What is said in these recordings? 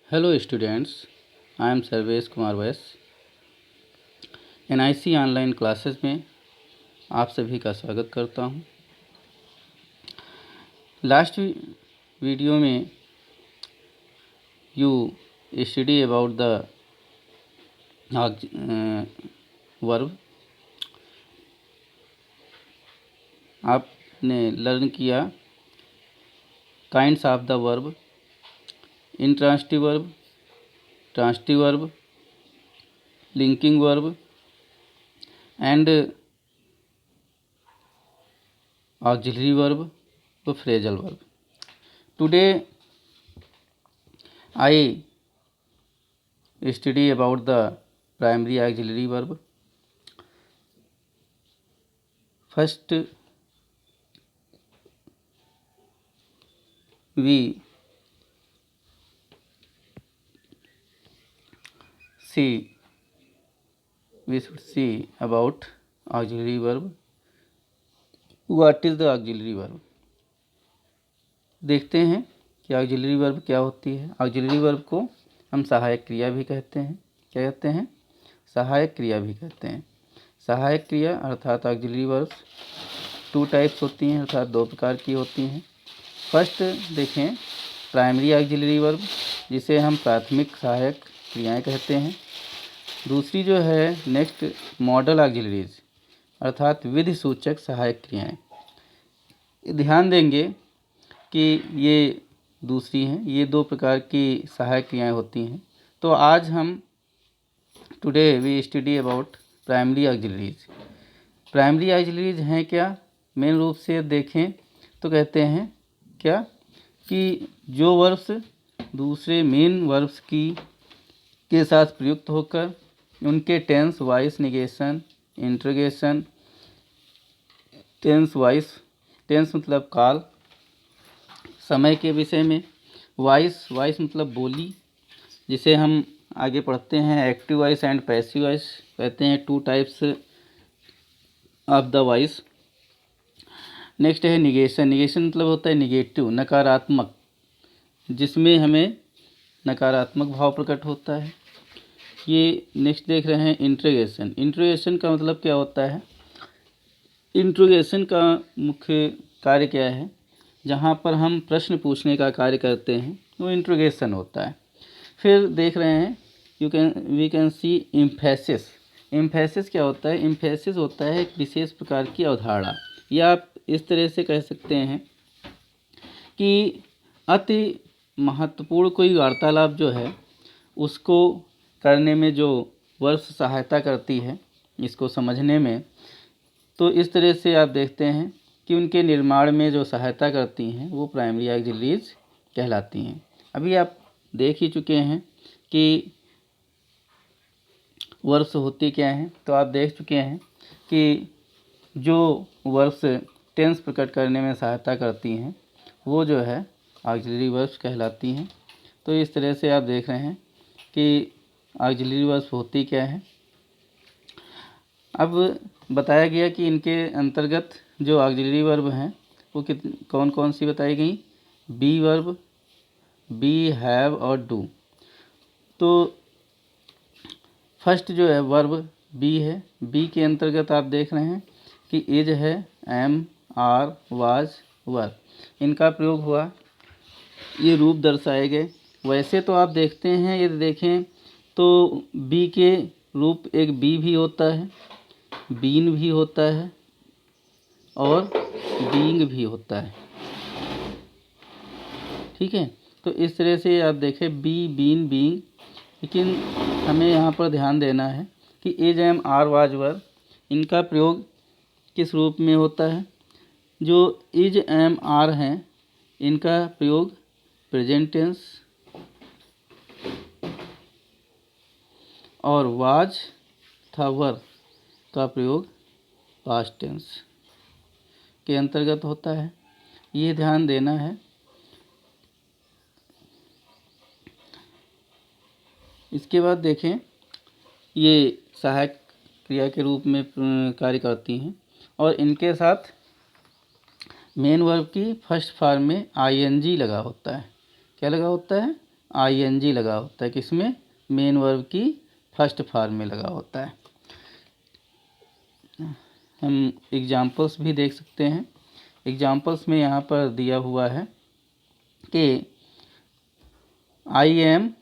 Hello students, I am Sarvesh Kumar वैस। NIC online classes में आप सभी का स्वागत करता हूं। लास्ट वीडियो में you study about the verb. आपने लर्न किया kinds of the verb, intransitive verb, transitive verb, linking verb and auxiliary verb to phrasal verb. Today I study about the primary auxiliary verb. First we should see about auxiliary verb. What is the auxiliary verb? देखते हैं कि auxiliary verb क्या होती है। Auxiliary verb को हम सहायक क्रिया भी कहते हैं। क्या कहते हैं? सहायक क्रिया भी कहते हैं। सहायक क्रिया अर्थात ऑक्सिलरी वर्ब 2 टाइप्स होती हैं, अर्थात 2 प्रकार की होती हैं। फर्स्ट देखें प्राइमरी ऑक्सिलरी वर्ब, जिसे हम प्राथमिक सहायक क्रियाएं कहते हैं। दूसरी जो है नेक्स्ट मॉडल ऑक्सिलरीज, अर्थात विधि सूचक सहायक क्रियाएं। ध्यान देंगे कि ये दूसरी हैं, ये 2 प्रकार की सहायक क्रियाएं होती हैं। तो आज हम today we study about primary auxiliaries. Primary auxiliaries हैं क्या? मेन रूप से देखें तो कहते हैं क्या कि जो वर्ब्स दूसरे मेन वर्ब्स के साथ प्रयुक्त होकर उनके tense, voice, negation, interrogation, tense मतलब काल, समय के विषय में, वॉइस मतलब बोली, जिसे हम आगे पढ़ते हैं active voice and passive voice कहते हैं। 2 types of the voice. Next है निगेशन मतलब होता है निगेटिव, नकारात्मक, जिसमें हमें नकारात्मक भाव प्रकट होता है। ये नेक्स्ट देख रहे हैं इंट्रोगेशन का मतलब क्या होता है? इंट्रोगेशन का मुख्य कार्य क्या है? जहाँ पर हम प्रश्न पूछने का कार्य करते हैं वो इंट्रोगेशन होता है। फिर देख रहे हैं वी कैन सी एम्फेसिस क्या होता है? एम्फेसिस होता है एक विशेष प्रकार की अवधारणा, या आप इस तरह से कह सकते हैं कि अति महत्वपूर्ण कोई वार्तालाप जो है उसको करने में जो वर्ब सहायता करती है इसको समझने में, तो इस तरह से आप देखते हैं कि उनके निर्माण में जो सहायता करती हैं वो प्राइमरी ऑक्सिलरीज कहलाती हैं। अभी आप देख ही चुके हैं कि वर्ब्स होती क्या हैं। तो आप देख चुके हैं कि जो वर्ब्स टेंस प्रकट करने में सहायता करती हैं वो जो है ऑक्सिलरी वर्ब्स कहलाती हैं। तो इस तरह से आप देख रहे हैं कि ऑक्सिलरी वर्ब्स होती क्या है। अब बताया गया कि इनके अंतर्गत जो ऑक्सिलरी वर्ब हैं वो कौन कौन सी बताई गई? बी वर्ब, बी, हैव और डू। तो फर्स्ट जो है वर्ब बी है। बी के अंतर्गत आप देख रहे हैं कि इज है, एम, आर, वाज, वर, इनका प्रयोग हुआ, ये रूप दर्शाए गए। वैसे तो आप देखते हैं, यदि देखें तो बी के रूप एक बी भी होता है, बीन भी होता है और बीइंग भी होता है। ठीक है, तो इस तरह से आप देखें बी, बीन, बीइंग। लेकिन हमें यहाँ पर ध्यान देना है कि इज, एम, आर, वाज, वर, इनका प्रयोग किस रूप में होता है? जो इज, एम, आर हैं इनका प्रयोग प्रेजेंट टेंस और वाज था वर का प्रयोग पास्ट टेंस के अंतर्गत होता है। ये ध्यान देना है। इसके बाद देखें ये सहायक क्रिया के रूप में कार्य करती हैं और इनके साथ मेन वर्ब की फर्स्ट फॉर्म में ING लगा होता है। क्या लगा होता है? आईएनजी लगा होता है, किसमें, मेन वर्ब की फर्स्ट फॉर्म में लगा होता है। हम एग्जाम्पल्स भी देख सकते हैं। एग्जाम्पल्स में यहाँ पर दिया हुआ है कि I am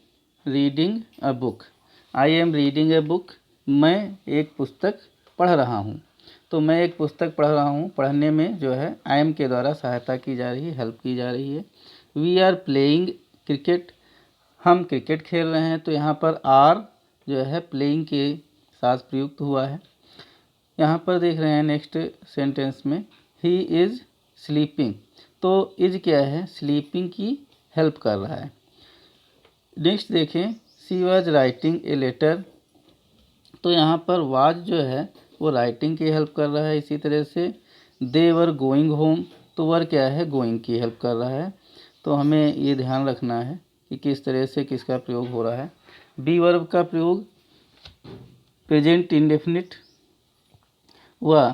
reading a book, I am reading a book, मैं एक पुस्तक पढ़ रहा हूँ। तो मैं एक पुस्तक पढ़ रहा हूँ, पढ़ने में जो है आई एम के द्वारा सहायता की जा रही है, हेल्प की जा रही है। वी आर प्लेइंग क्रिकेट, हम क्रिकेट खेल रहे हैं। तो यहाँ पर आर जो है प्लेइंग के साथ प्रयुक्त हुआ है। यहाँ पर देख रहे हैं नेक्स्ट सेंटेंस में, ही इज़ स्लीपिंग, तो इज क्या है, स्लीपिंग की हेल्प कर रहा है। नेक्स्ट देखें, she was writing a letter, तो यहाँ पर वाज जो है वो राइटिंग की हेल्प कर रहा है। इसी तरह से दे वर गोइंग होम, तो वर क्या है, गोइंग की हेल्प कर रहा है। तो हमें ये ध्यान रखना है कि किस तरह से किसका प्रयोग हो रहा है। बी वर्ब का प्रयोग प्रेजेंट इंडेफिनिट व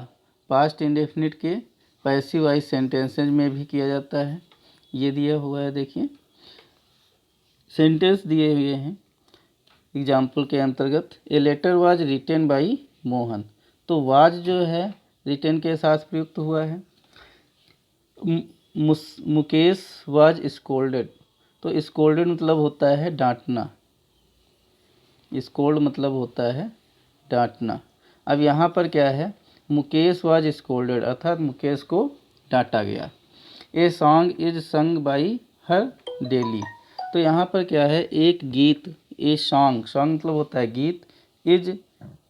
पास्ट इंडेफिनिट के पैसिव वॉइस सेंटेंसेज में भी किया जाता है। ये दिया हुआ है, देखिए सेंटेंस दिए हुए हैं एग्जाम्पल के अंतर्गत। A letter was written by Mohan, तो वाज जो है रिटेन के साथ प्रयुक्त हुआ है। मुकेश वाज स्कोल्डेड, तो स्कोल्डेड मतलब होता है डांटना, स्कोल्ड मतलब होता है डांटना। अब यहाँ पर क्या है, मुकेश वाज स्कोल्डेड अर्थात मुकेश को डांटा गया। ए सॉन्ग इज संग बाई हर डेली, तो यहाँ पर क्या है, एक गीत, ए सॉन्ग, सॉन्ग मतलब होता है गीत, इज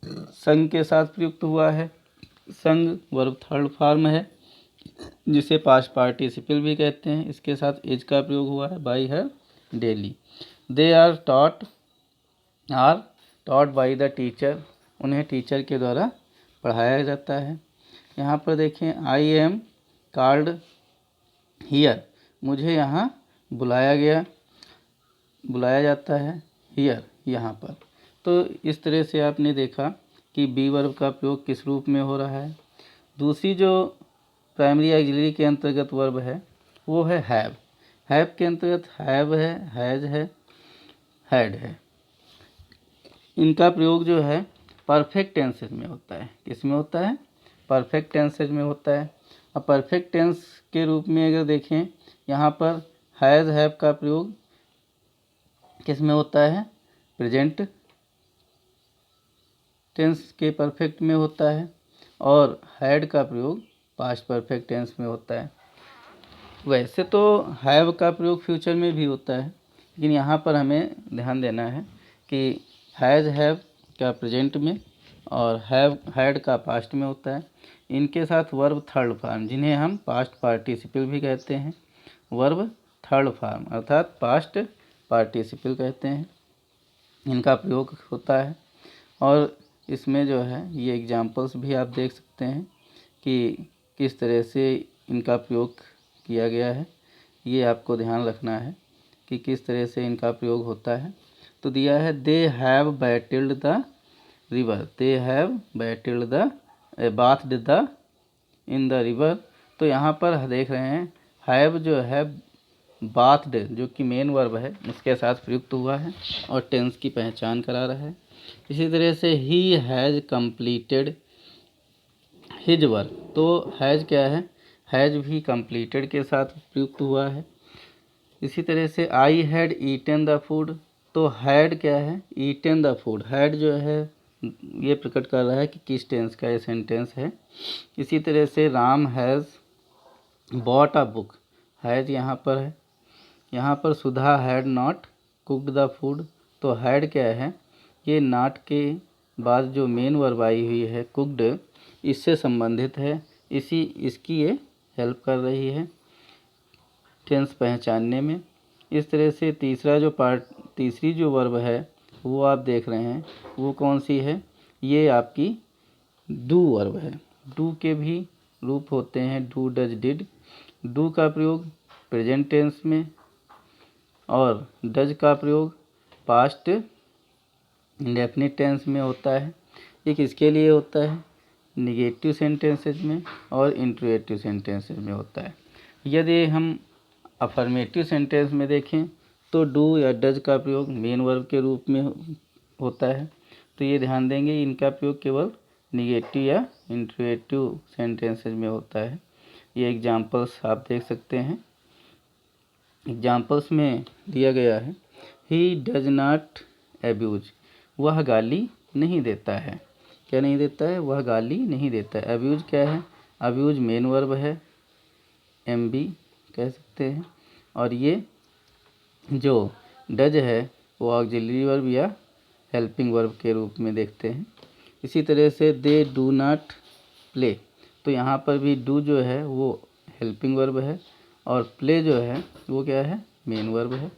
संग के साथ प्रयुक्त हुआ है। संग वर्ब थर्ड फॉर्म है जिसे पास्ट पार्टिसिपल भी कहते हैं, इसके साथ इज का प्रयोग हुआ है, by her daily. They are taught by the teacher, उन्हें टीचर के द्वारा पढ़ाया जाता है। यहाँ पर देखें, आई एम कॉल्ड हियर, मुझे यहाँ बुलाया जाता है, हियर यहाँ पर। तो इस तरह से आपने देखा कि बी वर्ब का प्रयोग किस रूप में हो रहा है। दूसरी जो प्राइमरी ऑक्सिलरी के अंतर्गत वर्ब है वो है हैव। हैव के अंतर्गत हैव है, हैज है, हैड है। इनका प्रयोग जो है परफेक्ट टेंसेज में होता है। किस में होता है, परफेक्ट टेंसेज में होता है। अब परफेक्ट टेंस के रूप में अगर देखें, यहाँ पर हैज़ हैव का प्रयोग किस में होता है, प्रेजेंट टेंस के परफेक्ट में होता है, और हैड का प्रयोग पास्ट परफेक्ट टेंस में होता है। वैसे तो हैव का प्रयोग फ्यूचर में भी होता है, लेकिन यहाँ पर हमें ध्यान देना है कि हैज़ हैव का प्रेजेंट में और हैव हैड का पास्ट में होता है। इनके साथ वर्ब थर्ड फॉर्म, जिन्हें हम पास्ट पार्टिसिपल भी कहते हैं, वर्ब थर्ड फॉर्म अर्थात पास्ट पार्टिसिपल कहते हैं, इनका प्रयोग होता है। और इसमें जो है ये एग्जाम्पल्स भी आप देख सकते हैं कि किस तरह से इनका प्रयोग किया गया है। ये आपको ध्यान रखना है कि किस तरह से इनका प्रयोग होता है। तो दिया है, they have battled the river, they have battled the bathed the in the river. तो यहाँ पर देख रहे हैं हैव जो है बाथड जो कि मेन वर्ब है उसके साथ प्रयुक्त हुआ है और टेंस की पहचान करा रहा है। इसी तरह से he has completed his work, तो हैज़ क्या है, हैज़ भी कंप्लीटेड के साथ प्रयुक्त हुआ है। इसी तरह से I had eaten the food, तो हैड क्या है, ईटन द फूड, हैड जो है ये प्रकट कर रहा है कि किस टेंस का ये सेंटेंस है। इसी तरह से Ram has bought a book, has यहाँ पर है। यहाँ पर Sudha had not cooked the food, तो हैड क्या है, ये नॉट के बाद जो मेन वर्ब आई हुई है कुक्ड, इससे संबंधित है, इसकी ये हेल्प कर रही है टेंस पहचानने में। इस तरह से तीसरी जो वर्ब है वो आप देख रहे हैं, वो कौन सी है, ये आपकी डू वर्ब है। डू के भी रूप होते हैं, डू डज डिड। डू का प्रयोग प्रेजेंट टेंस में और डज का प्रयोग पास्ट इंडेफिनिट टेंस में होता है। ये किसके लिए होता है, निगेटिव सेंटेंसेज में और इंट्रोगेटिव सेंटेंसेज में होता है। यदि हम अफर्मेटिव सेंटेंस में देखें तो डू या डज का प्रयोग मेन वर्ब के रूप में होता है। तो ये ध्यान देंगे, इनका प्रयोग केवल निगेटिव या इंट्रोगेटिव सेंटेंसेज में होता है। ये एग्जांपल्स आप देख सकते हैं। एग्जांपल्स में दिया गया है, ही डज नॉट अब्यूज, वह गाली नहीं देता है। क्या नहीं देता है? वह गाली नहीं देता है। अब्यूज क्या है? अब्यूज मेन वर्ब है, एमबी कह सकते हैं। और ये जो डज है वो ऑक्सिलरी वर्ब या हेल्पिंग वर्ब के रूप में देखते हैं। इसी तरह से दे डू नॉट प्ले, तो यहाँ पर भी डू जो है वो हेल्पिंग वर्ब है और प्ले जो है वो क्या है? मेन वर्ब है।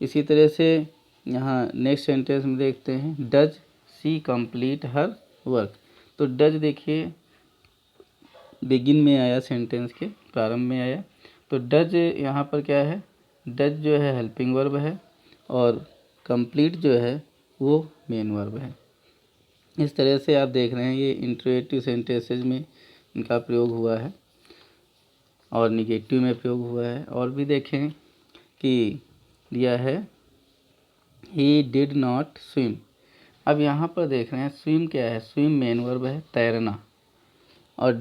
इसी तरह से यहाँ नेक्स्ट सेंटेंस में देखते हैं, does she complete her work. तो डज देखिए बिगिन में आया, सेंटेंस के प्रारंभ में आया। तो डज यहाँ पर क्या है? डज जो है हेल्पिंग वर्ब है और कंप्लीट जो है वो मेन वर्ब है। इस तरह से आप देख रहे हैं ये इंट्रोगेटिव सेंटेंसेज में इनका प्रयोग हुआ है और निगेटिव में प्रयोग हुआ है। और भी देखें कि दिया है, ही डिड नॉट स्विम। अब यहाँ पर देख रहे हैं स्विम क्या है? स्विम मेन वर्ब है, तैरना। और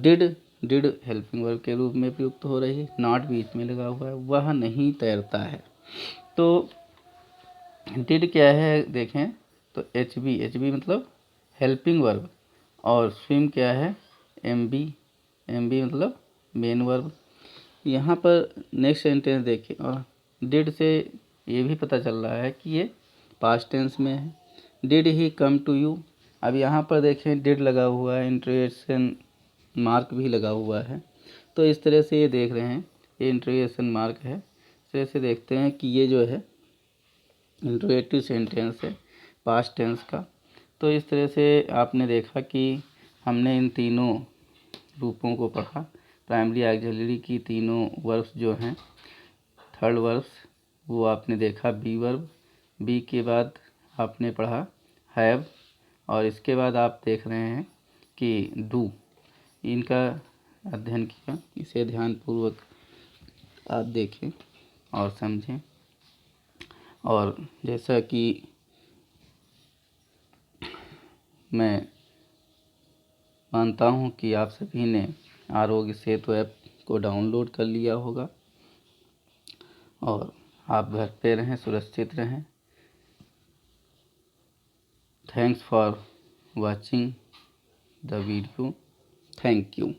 डिड हेल्पिंग वर्ब के रूप में प्रयुक्त हो रही है, नॉट बीच में लगा हुआ है, वह नहीं तैरता है। तो डिड क्या है देखें तो एच बी मतलब हेल्पिंग वर्ब, और स्विम क्या है? एम बी मतलब मेन वर्ब। यहाँ पर नेक्स्ट सेंटेंस देखिए, और डिड से ये भी पता चल रहा है कि ये पास्ट टेंस में है। Did he come to you. अब यहाँ पर देखें डिड लगा हुआ है, इंट्रोगेशन मार्क भी लगा हुआ है। तो इस तरह से ये देख रहे हैं, ये इंट्रोगेशन मार्क है। इस तरह से देखते हैं कि ये जो है इंट्रोगेटिव सेंटेंस है पास्ट टेंस का। तो इस तरह से आपने देखा कि हमने इन तीनों रूपों को पढ़ा। प्राइमरी ऑक्सिलरी की तीनों वर्ब्स जो हैं, थर्ड वर्ब्स, वो आपने देखा बी वर्ब। बी के बाद आपने पढ़ा हैव, और इसके बाद आप देख रहे हैं कि डू। इनका अध्ययन किया, इसे ध्यानपूर्वक आप देखें और समझें। और जैसा कि मैं मानता हूँ कि आप सभी ने आरोग्य सेतु ऐप को डाउनलोड कर लिया होगा, और आप घर पे रहें, सुरक्षित रहें। Thanks for watching the video. Thank you.